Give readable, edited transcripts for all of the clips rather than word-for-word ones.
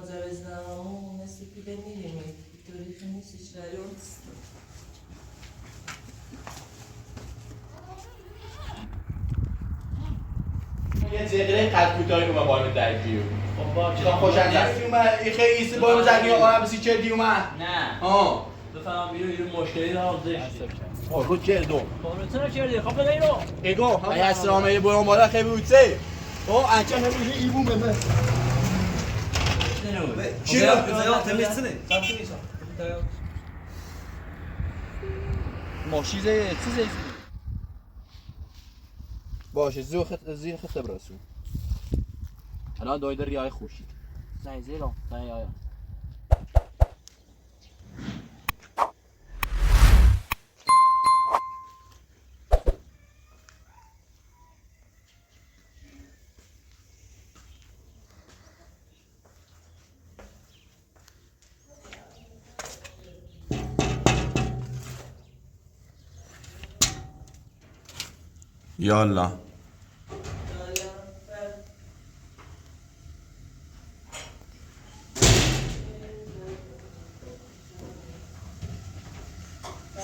مجوزنامه‌مون مثل پیله میریم اینطوری که نیستش رایون یه دقیقه قد کوتاهی که ما باید درگیر خب خوش از دستی اومد این خیلی ایسته باید زنی آقا هم بسی چه دی اومد نه آه بفهمم بیرو مشکلی دارم زشتی خود چه دو چرا چردی؟ خب بده اینو ایگو های اسرامه برون بالا خیلی بودسه او انچه نمیشه ایبون بمه چی رو؟ تمیزتنه ماشیزه چیزه باشه زیر خط برسون الان دایده ریای خوشید زنی زیرم زنی آیا یالا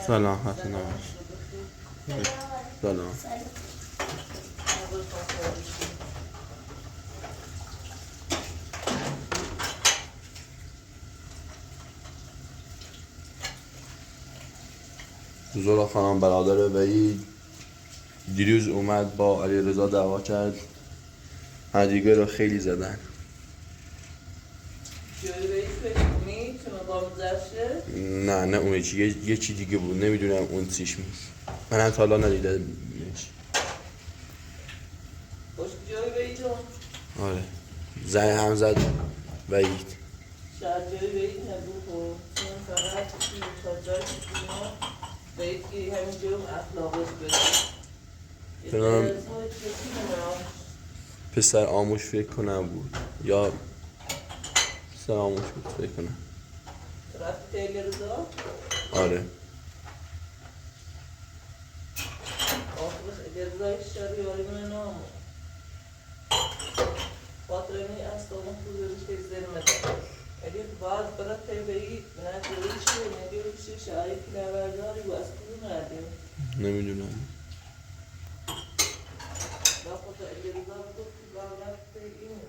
سلام حسنا سلام زورا خانم برادر وحید دیروز اومد با علیرضا دعوا کرد همدیگه رو خیلی زدن نه اون یه چی دیگه بود نمیدونم اون چیش میشه من هم تا حالا ندیدمش آره زنگ هم زد وحید شاید جایی وحید نبود چون فقط تا جایی که وحید که همین جایی اخلاقش بده پسر آموش فکر کنم بود یا پسر آموش بود فکر کنم رفتی علیرضا؟ آره آخرش علیرضای شریاری من نامو خاطرمی از دوم خوزرش که زرمده اگه باز برات تبعید نداریشی و نداریشی شایی که نبرداری و از کدوم ندیم نمیدونم با خود علیرضا بود که با رفته این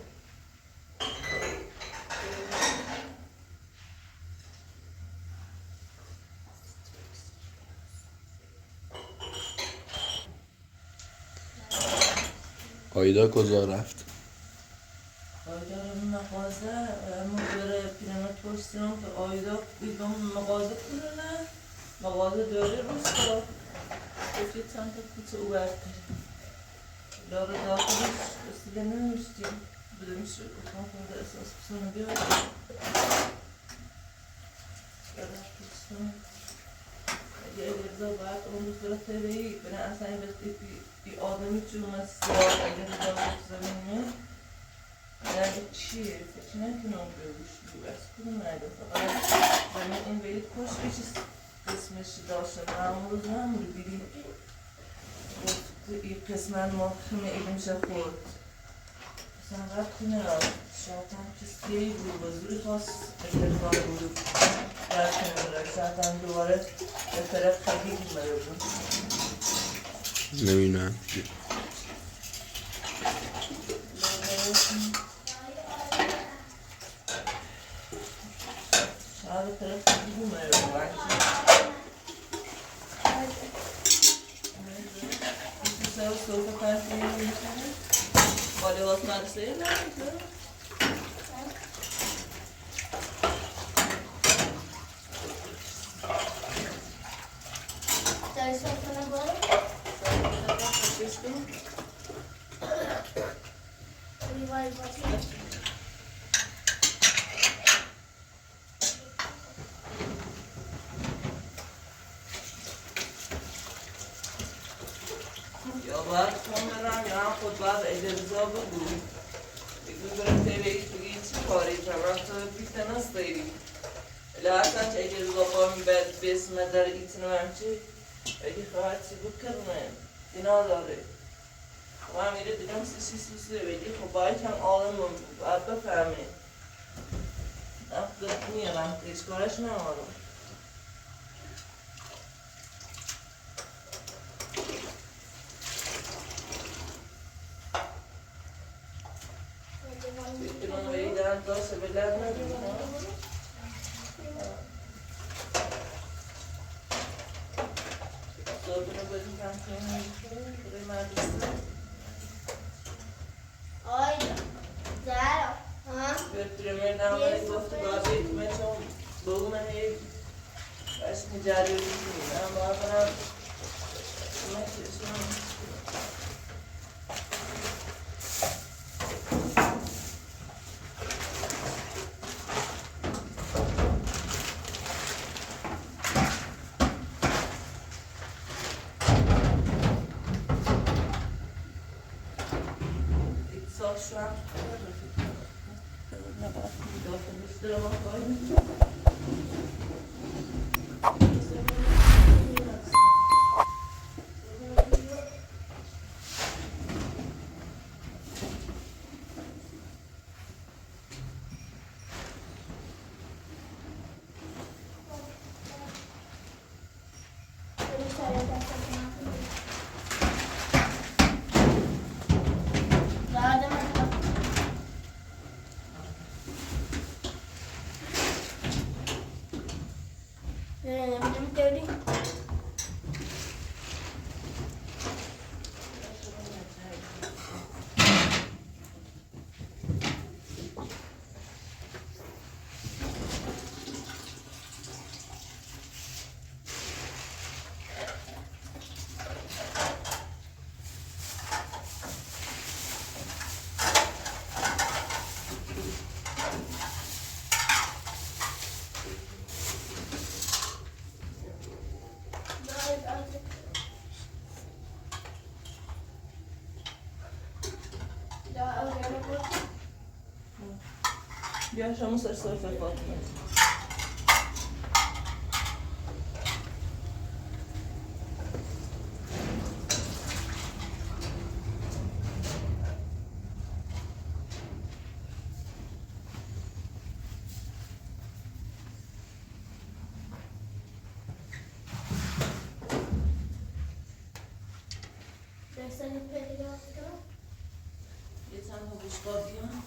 آیدا کجا رفت؟ آیدا رو مغازه مدیر پیرمرد پرسیدم که آیدا بیدم مغازه کنه مغازه داره روستا گفتی چند تا کوچه او برده داره داخلش رسیده نمیشتیم بدون میشه گفتم کنده احساس بسانه بیاد داره پرسیدم اگه علیرضا باید اون روز برای تبعی بنا اصلا این وقتی ای آدمی چون اومد سیاه علیرضا بود زمینه یعنی چیه؟ فکر نکنم بروش بود از کدوم نگه فقط زمین این وید کش که چیز قسمش داشته معمول روز نموری بیدیم گفت این قسمت ما خمه ایدیم میشه خورد اصلا رفتی نرم شاید هم کسی بود و زوری خواست علیرضا بود رفت نمیره شاید هم دوباره به طرف خیلی مره بود نمیدونم شاید به طرف خیلی مره بود سر سوفه پرسی نمیشنه بالی واس مدرسه نمیشه داری سوفه نباره؟ سوفه نباره ریوای باتی یا باید خون برم یا هم خود باید علیرضا بگو بگو برم تبعید بگی چی کاری کنم تو بیتن است داری لحظا چه علیرضا با میبرد بسمه در ایتنم همچه اگه خواهد چی بکرمه دینا داره و هم میره دیدم سی بگی خب باید هم آلم باید بفهمه افت میارم هیچ کارش نمارم من ویدن داشته به لب ندونم صابونه بدیم کمتون میکنیم برای مدرسه آیدا زهرا به پریمیر نمایی گفت بابی کمه چون بگو من هی بشنی جریوری کنیم باید برم کمه چشم شام بیا شما سر صرفه فاطمه یه تنها بشقاب بیان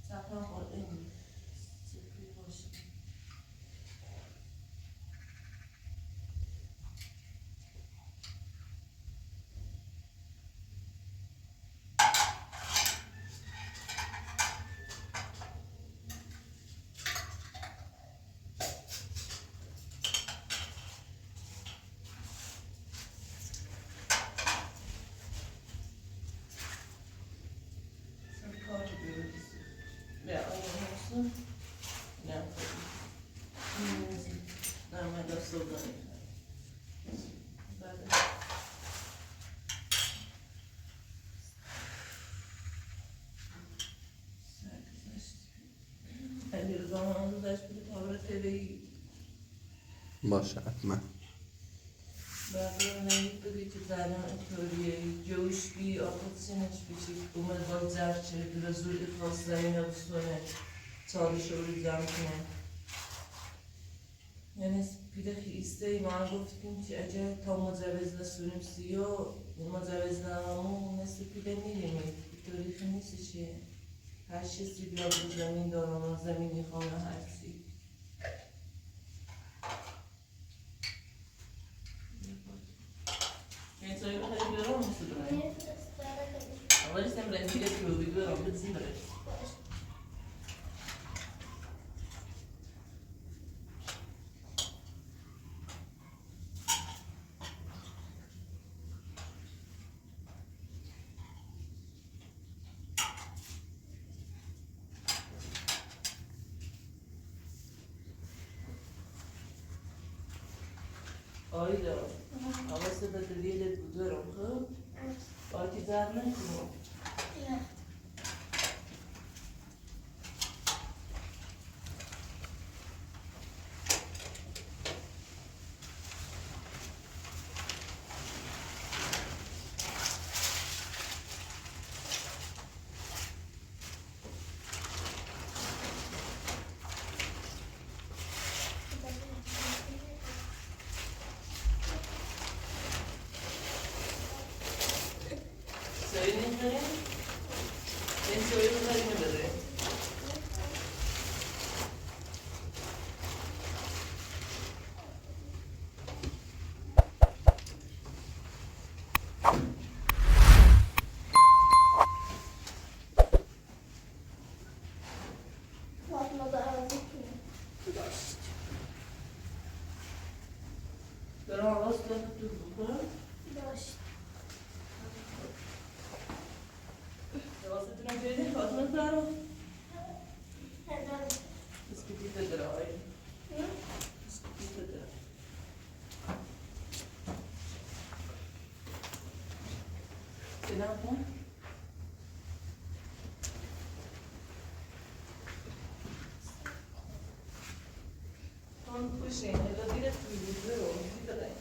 سفرم خورده این سفری باشه نه من دست رو داریم علیرضا من رو داشت بوده تابر تیوی باشه حتما بقیه نمید بگی که زنم اینطوریه جوش بی آقا سینش بیشی اومد باید زرد چه دور زور خواست زنی نبستونه چالش رو ریزم کنه یعنی پیده خیسته ای ما گفتیم که اگه تا مجوز نسونیم سیو مجوز نمامو مثل پیده میریم اینطوری خیلی نیست چیه هر چیزی بیا رو زمین دارم زمینی خانه هرچی این سایی بخیلی بیارم مثل دارم Onları sen rengi yapıyor, video ama bizim de. Ayda, havası da diliyle tutuyorum ki, belki zarına kırmam. نه Söyleyeyim mi? Ben söyleyeyim mi dedi? فاطمه داره داشت Ben havası da tutuyorum. داشت Havası tutuyorum dedi, Fatma Zahra. هذا Bisküvi de dray. Bisküvi de dray. Selam. Tam pushing, eller direkt vid video, titta där.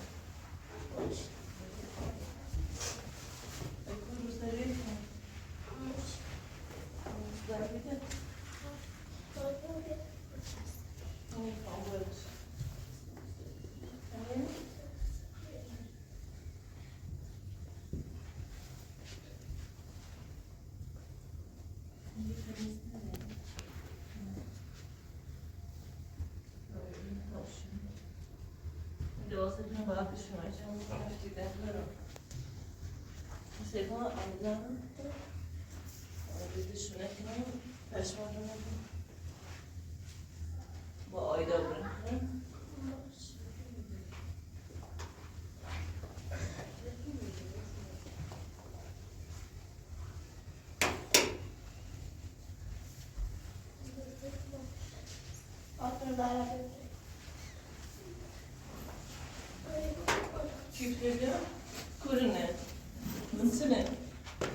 Jag kommer att ställa ut här. Där vid det. Ni fan vad ut. Det var så att man bara bekymrar sig om att jag tyckte att det var. Sen var alla lite şunaklar, peşmanlar bu ayda bırakın. فاطمه داره Küfledi, kurune, mısırı.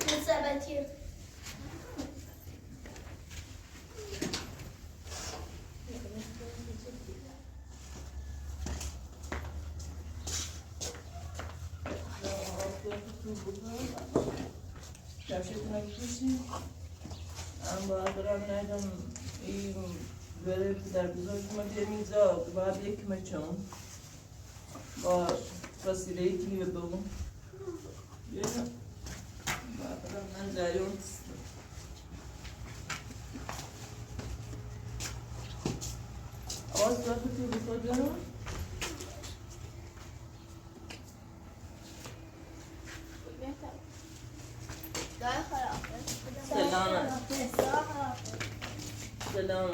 مثبتی Gerçekten haklısın. Ama bazılarından iyi böyle güzel bir hoşuma gelmeyecek. Bazı ekmeğim. Bazı fasulyeyi yiyordum. Ya, bazılarından geliyorum. Ağız tarafı tuzlu canım. داره خرابه سلامت. داره خرابه Selam.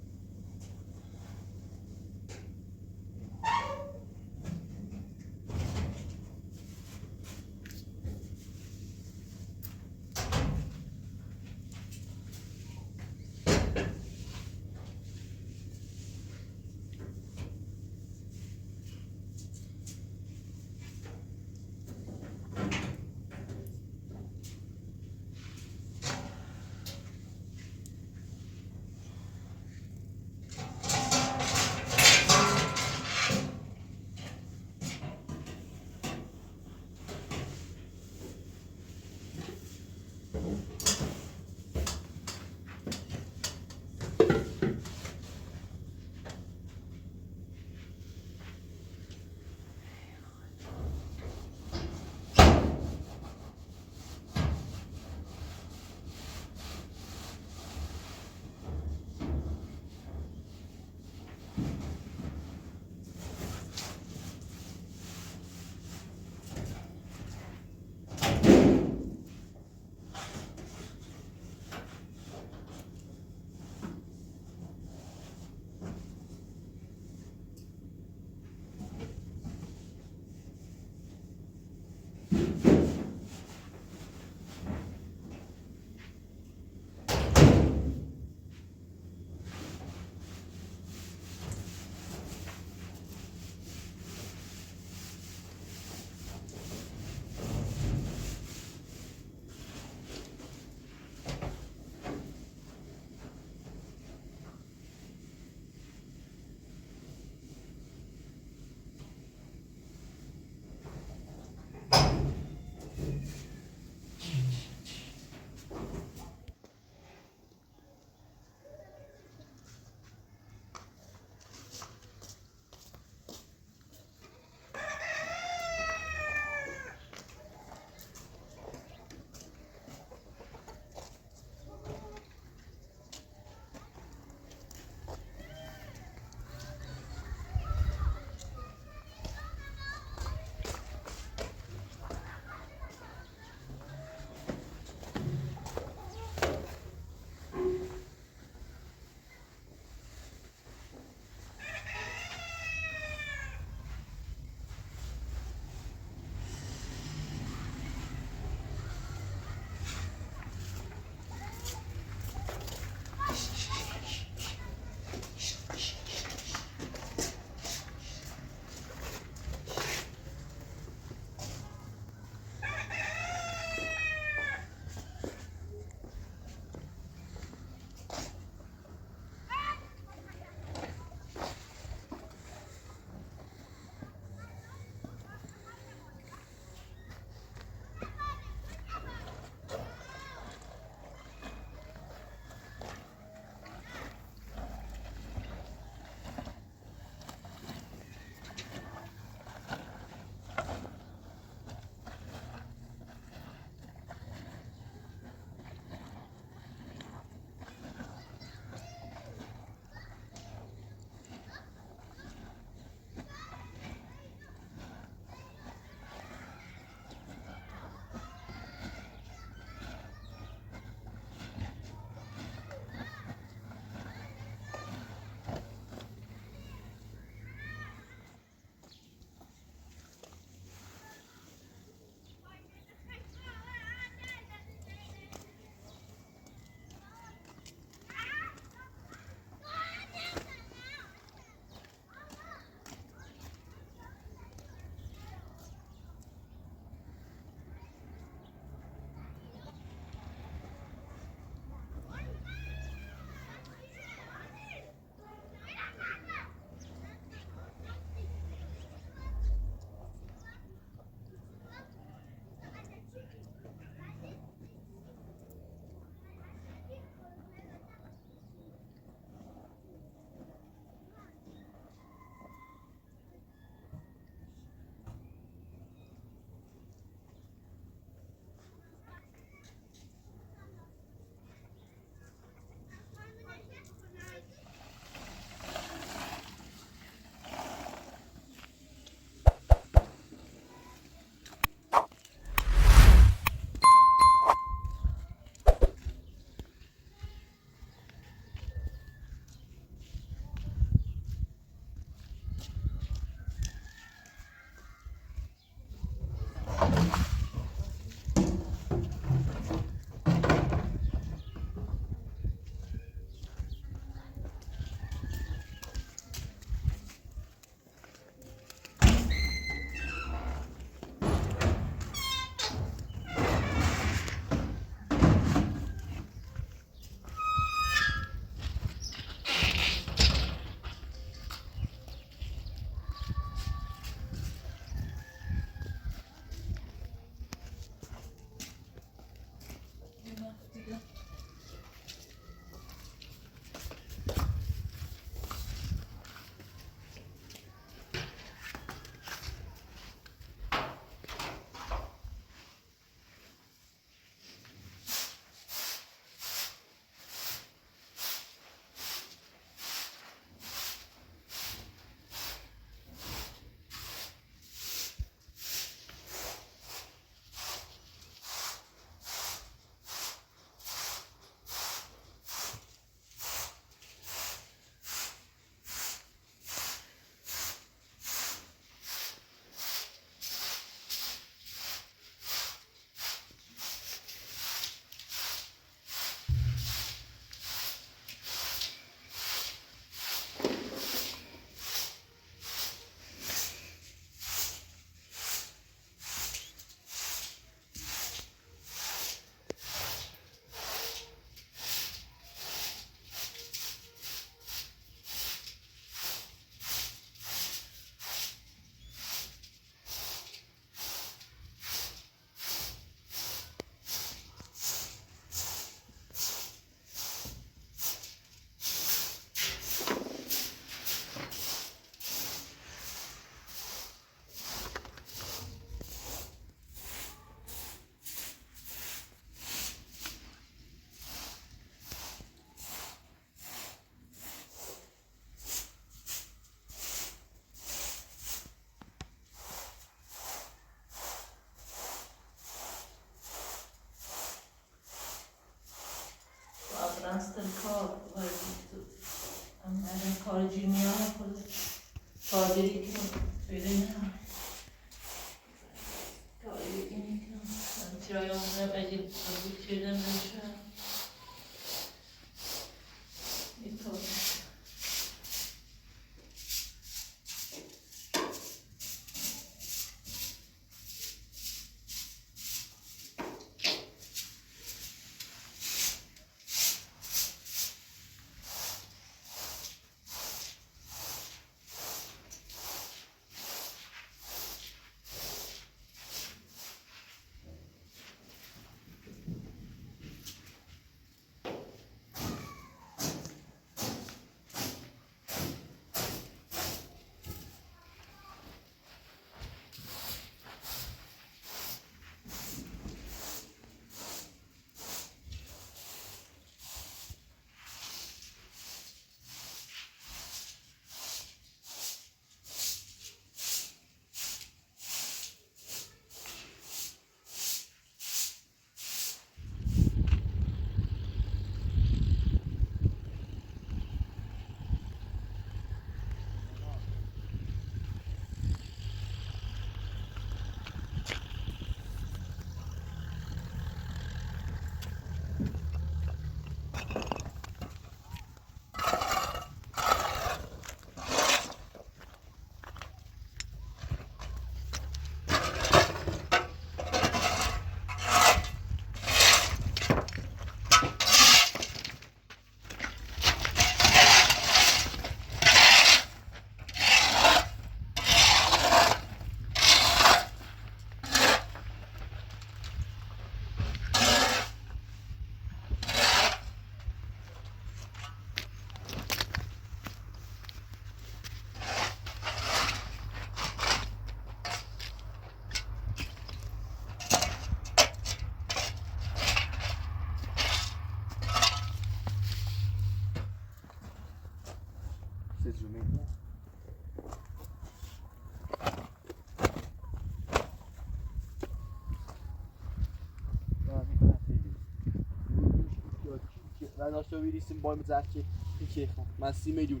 داشت تو بیریستیم بایم زرکی پیکی خم من 30 میلیون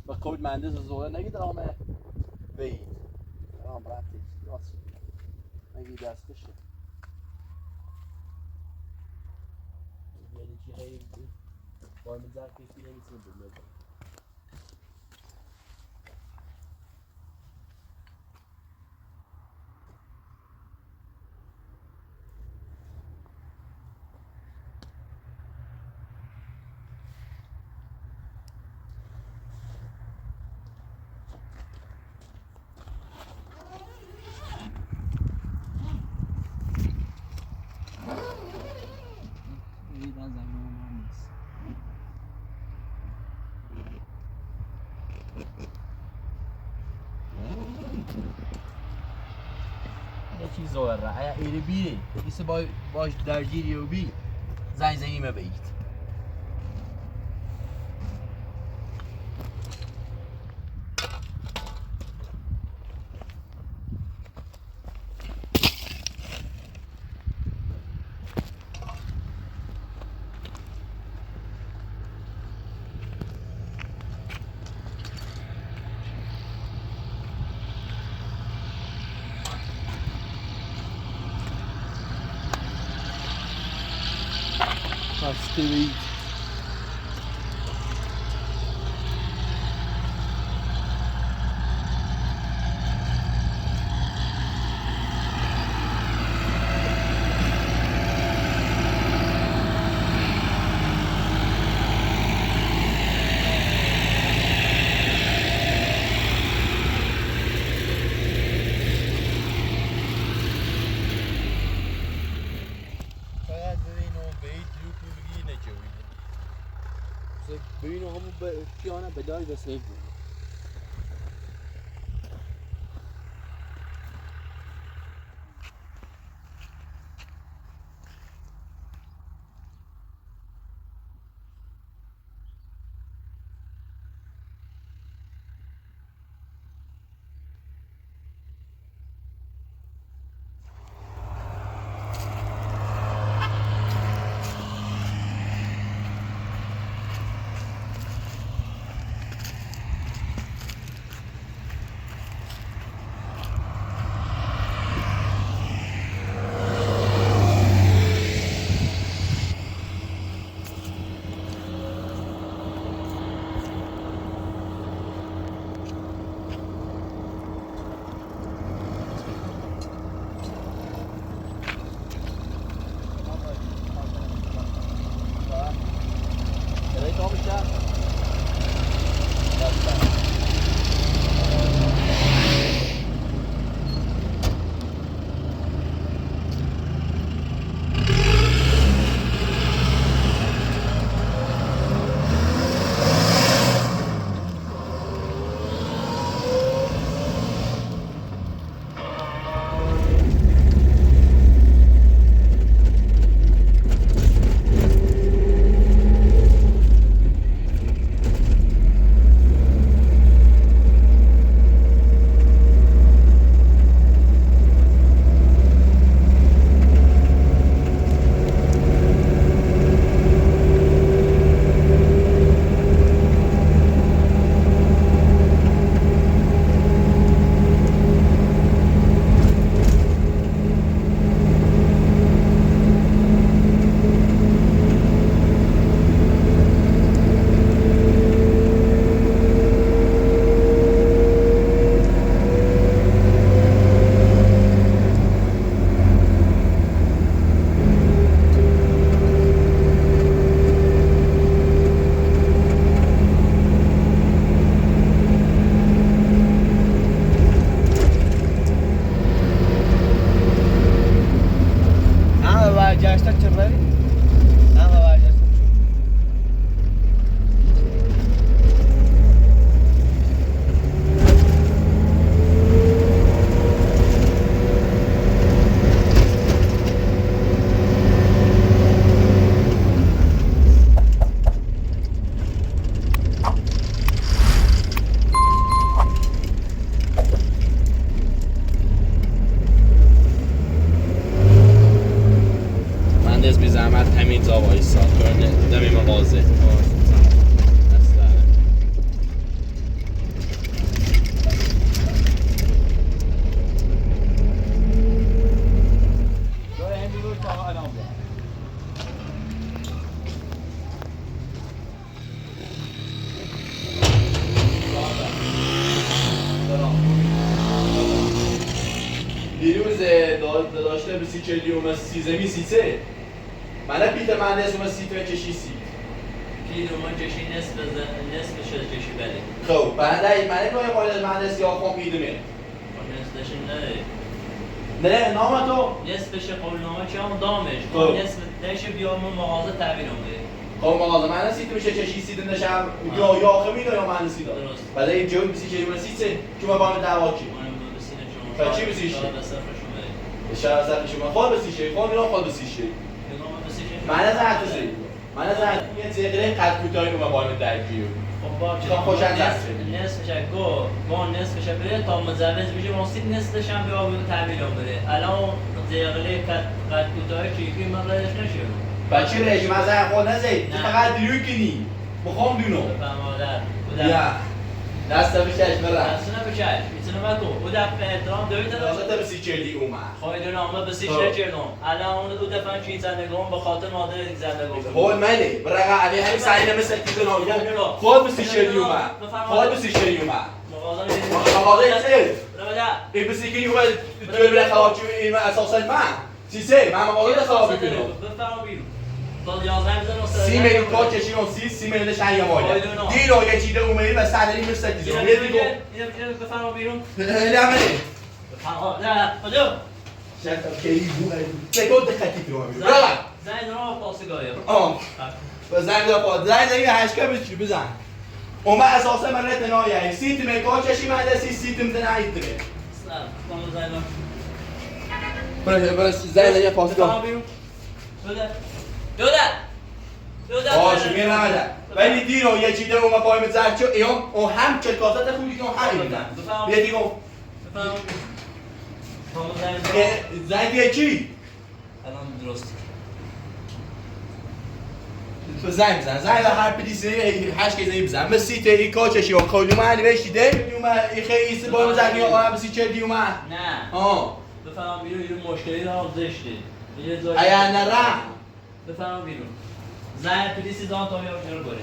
با کوید مهندس زوره نگید رامه وید رام رفتی راست نگید دستشه یعنی چی خیلی بایم زرکی پیکی نمیتونیم بگید یه چیز زوره ایا ایری بیری ایسه باش درگیری و بی زنگیمه بگید هسته بید ببینو همون پیانه بدای به سیف بود واضح دیروز داشته بسی چلیوم سیزمی سیسه منه پیت مهندس اومه سیتوه چشی سی پیرومان کشی نصفش از کشی بله خب منه نوع مال مهندس یا خون پیدمه نصفشم نده نه نام تو نصفش قولنامه که هم دامش خب. نصف نشه بیام مغازه تعبیر اومده خب مغازه من سیت میشه چشی سیت نشم یا خمیده یا من سیت درست. بعد این جو بسی چلیوم سیسه که ما با هم دعوا کی منم بسینه شما تا چی بسیشه؟ شما به صفر شما اشاره از شما خود بسیشه خود میرم خود بسیشه نگاه بسیشه من از حدثه من از یه تغییر قد کوتاهی رو با هم درگیرم خب باشه خب خوش انداز نصفش گو نصفش بره تا مزوج بشه واسه نصفش هم بیا تعبیر بره الان تغییر قد کوتاهی چیزی من راهش نشیم بچه رژیم از خود نزید تو فقط دریو کنی بخوام دونو بفهم مادر یا دست بکش برم اصلا بچه میتونم تو او دفعه احترام دوید لازم بسی چلی اومد خواهی نامه بسیش نچردم الان اون دو دفعه چی زندگم به خاطر مادر زندگم خود منی برقا علی همین سعی نمیسه تیزه نامو خود بسی چلی اومد خود بسی چلی اومد مغازه ایسه این بسی که اومد دوی بره خواهد چون این اساسا من سیسه من مغازه خواهد بکنم بفرما بیرون تا 11 میزنم 30 میلیون کار کشیدم 30 میلیون شهر مالیه دیرو یه چیده اومدی و صدری میرسه دیگه اینو بفرما بیرون نمیدی بفرما نه کجا شرط خیلی بوده سکوت دقتی تو همین بلا زنگ رو پاسگاهی زنگ دار پاس زنگ دیگه هشکه بچی بزن اومه اساسا من رت نایه سیت می کار کشی من دستی سیت میزنه ایتره برای زنگ دیگه پاسگاه دوده باشه میگه نمیده ولی دیرو یه چیده اومه بایم زرد چو ایام او هم چکازت خوبی که هم میدن یه دیگه زنگ دیگه چی؟ الان درست زنگ بزن زنگ در هر پلیسی هشت که زنگ بزن به سیت ای کاچشی و کلی اومد نوشیده ای خیلی ایسته بایم زرد یا آره بسی چه دی اومد نه بفهم بیرون یه مشکلی دارم زشته ایا نرم بفهم بیرون زن پلیسی دان تا بیام بیرون بره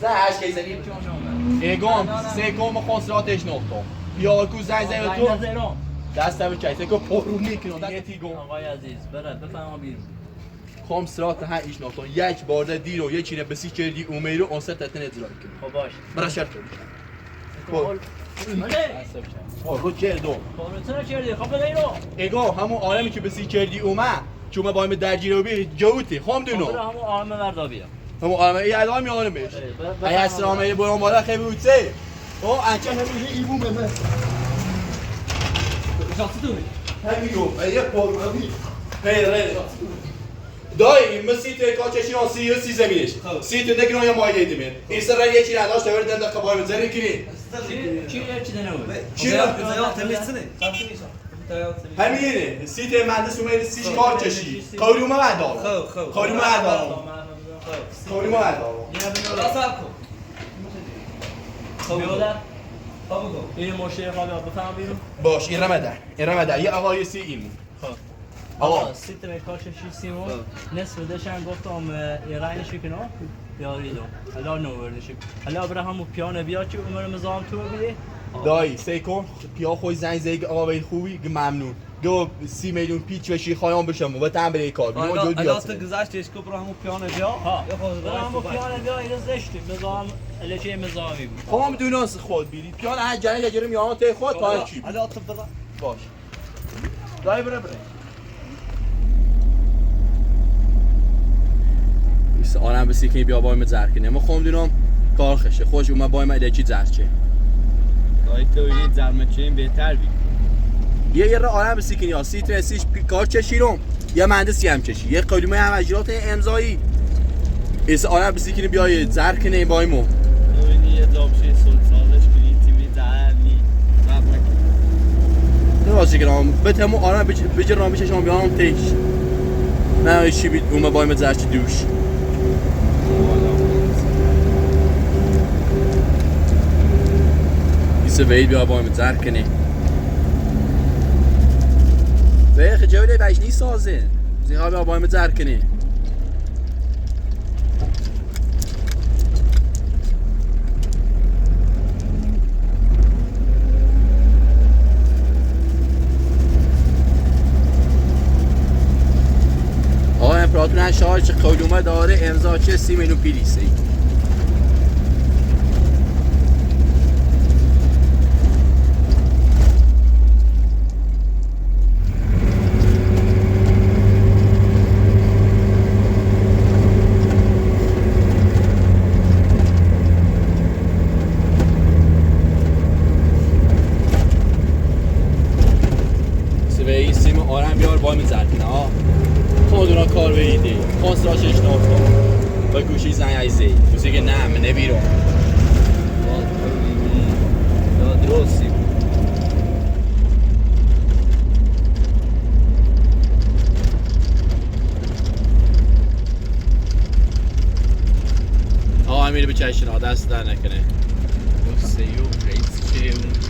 زن هشت که زنگ ایگام سیکم خسراتش نقطه یا کو زنگ زنگ تو دستم چای سیکم پرو میکنه دیگه تیگم آقای عزیز برد بفهم بیرون خام سرات ها ایش نقطه یک بارده دیرو یه چیره بسی کردی اومیرو اون سر تتن اجرا کنی خب باش برای شرط رو کردم چرا کردی خب بده اینو ایگو همون عالمی که بسی کردی اومد چون ما بایم درگیر رو بی جوتی خام دونو همون عالم مردا بیا همون عالم ای عالمی عالمش ای اسلامه برام بالا خیلی بوده او انچه همین ایبو ممه شخصی تو همینو ای پرمی هی دایی مسیت کاچشی آن سی زمینش سیت نگران یا مایه دیمه این سر یه چی نداشت تا برد دنده قبای بزنی کنی چی دنوه چی همینه سیت مهندس اومد سیش کار کشی کاری اومد دار کاری اومد دار کاری اومد دار این مشتری خوابی بفهم بیرون باش این رمده یه آقای سی این آقا سیت میکاش شیسیمو نصف داشتن گفتم رنگش کنم بیاریدم حالا نوردشیم حالا برای همون پیانه بیا که عمر مزام تو بیه دایی سیکون پیا خوی زنگ زیگ آقای خوبی ممنون دو 30 میلیون پیچ بشی خواهم بشم و تام بری کار بیو جو بیاد الان گذشتش که برای همون پیانه بیا برای همون پیانه بیا این زشتی مزام الچه مزامی بود خواهم دوناس خود بیرید پیانه هر جنگ جرم میام ته خود تا چی الان تو بذار باش دایی بره آرام بسی که بیا بایم زرد کنه ما خواهم دونم کار خشه خوش اومد بایم الچی زرچه دایی تو این زرمچه بهتر بی یه آرام بسی که یا سیت اسیش کار چشیرم یه مهندسی هم چشی یه کلمه هم اجرات امضایی اس آرام بسی که بیای زرد کنه بایمو این یه دابشه سالش کنی تیمی زرنی نه واسه گرام بتمو آرام بجرام بشه شما بیام تیش نه چی بید اومد بایم زرد دوش بس وحید بیا با مزر کنی وحید خجاوله وجنی سازه زیها بیا با مزر کنی امپراتور شاه چه قولومه داره امضا چه 30 میلیون پیلیسه سوی سیم آرم بیار بای میزرکنه ها خودونا کار بریده کنسراش اشناف کن با گوشی زنگ عیزه گوشی که نه منه بیرون یا درستی آقا میره به چشنا دست در نکنه سیو رئیس چه اون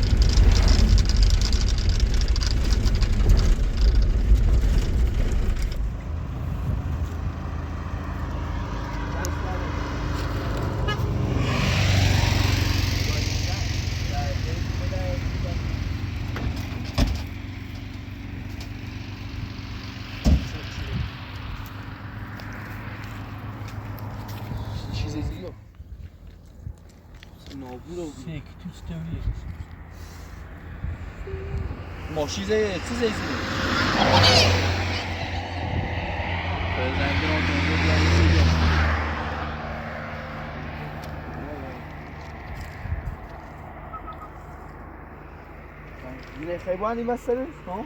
ما چیزه چیزی یه خیبانی مسئله ها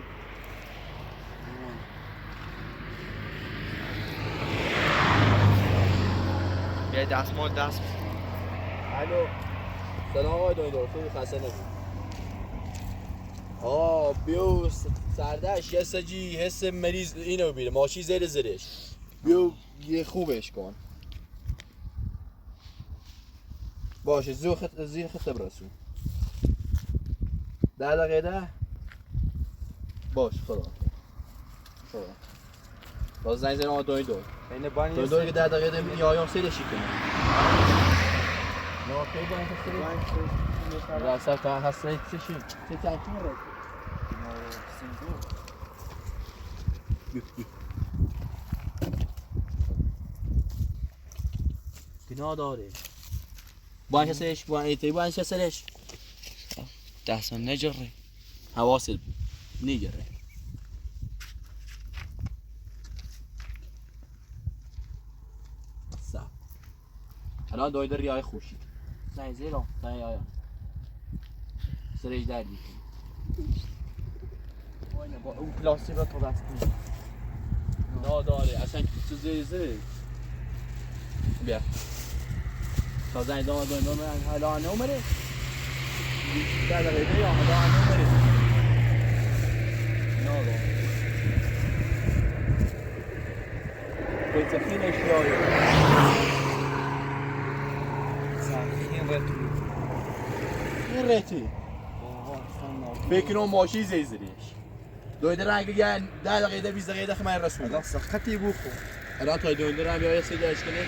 یه دستمال دست الو سلام آقای دکتر خسته نبود بیو سردش یه سجی حس مریض اینو بیره ماشی زیر زیرش بیو یه خوبش کن باشه زیر خط برسون 10 دقیقه باش خدا باز زنگ زنم آدوی دو این بانی دو که 10 دقیقه میایم سیرشی کنم نه کی باید سیرش راست تا هستی چی چه تاکی میره گناه داره باید سرش باید سرش دست من نجره حواست نگره سب الان دویده ریای خوشی زنگ زیرا زنگ آیا سرش دردی با اون پلاستیک را تو بستی ناداره اصلا تو زیر بیا تا زنگ داده من حالا نمره 10 دقیقه یا حالا نمره ناداره Questa fine è scioglio. این رتی فکر کنم ماشی زیزریش دویده رنگ گن 10 دقیقه 20 دقیقه من رسول خطی بو الان تا دویده رنگ بیا یه سری کنه